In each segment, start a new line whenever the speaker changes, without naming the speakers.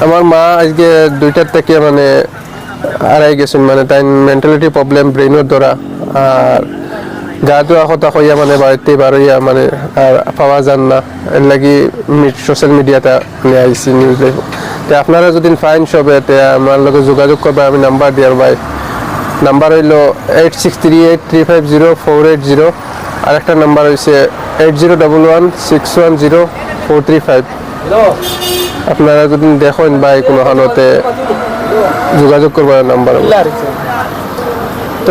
আমার মা আজকে 2টার থেকে মানে আড়াই গেছেন, মানে তাই মেন্টালিটি প্রবলেম ব্রেইনের দ্বারা। আর গা ধোয়া কথা কইয়া মানে বাড়িতে বারইয়া মানে আর পাওয়া যান না, এর লাগি সোশ্যাল মিডিয়াতে নিয়ে আইসি নিউজে। তো আপনারা যদি ফাইন সবে তে আমার লগে যোগাযোগ করবে, আমি নাম্বার দিয়ার ভাই। নাম্বার হইল 8638350480, আর একটা নাম্বার হয়েছে 8011610435। আপনারা যদি দেখেন ভাই কোনো হালতে যোগাযোগ করবার নাম্বার।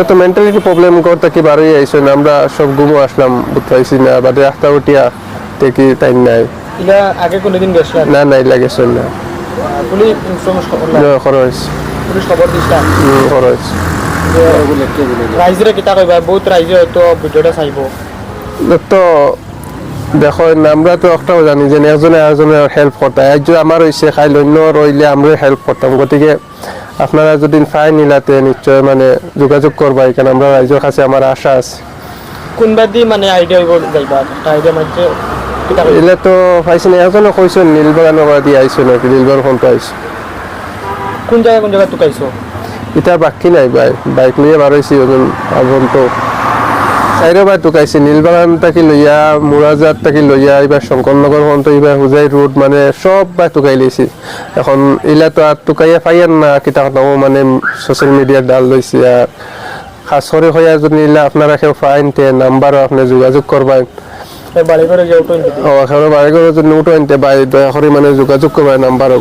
তো মেন্টালিটি প্রবলেম করতে কি বারোই আইসেন, আমরা সব গুমো আসলাম বুঝতে না, বাদে আস্তা উঠিয়া দেখি তাই নাই।
আগে কোনোদিন গেছিলেন?
না না, ইলা গেছেন না।
পুলিশ
খরচ
পুলিশ খবর দিছিলাম।
খরচ
রাইজরে কিতা কইবা, বহুত রাইজে হয়তো ভিডিওটা চাইব।
তো দেখো আমরা তো একটাও জানি যে একজনে আরেকজনের হেল্প করতে, একজন আমার হয়েছে খাইল অন্য রইলে আমরা হেল্প করতাম। গতিকে আপনারা যদি ফাইন নিলাতে নিশ্চয় মানে যোগাযোগ করবা, এখানে আমরা রাইজের কাছে আমার আশা আছে।
কোনবা দি মানে আইডিয়া যাইবা আইডিয়া মাঝে
এলে তো পাইছেন, একজনে কইছেন নীলবাগানের পৰা দিয়ে আইসো নাকি, নীলবাগান ফোনটা আইসো।
কোন জায়গা টুকাইছো?
এটা বাকি নাই ভাই, বাইক নিয়ে বারোইছি ওজন আগুন তো চাইরে বাই টুকাইছি। নীলবাগান থাকি লইয়া মুরাজাত থাকি লইয়া এবার শঙ্করনগর পর্যন্ত এবার হুজাই রোড মানে সব বাই টুকাই লইছি। এখন ইলা তো আর টুকাইয়া পাইয়ান না, কিতা কথাও মানে সোশ্যাল মিডিয়ার ডাল লইছি। আর খাস করে হইয়া যদি ইলা আপনারা কেউ ফাইন তে নাম্বারও আপনি যোগাযোগ করবেন।
বাড়ি করে যাও তো
ও এখন বাড়ি করে যদি উঠো আনতে ভাই দয়া করে মানে যোগাযোগ করবেন নাম্বারও।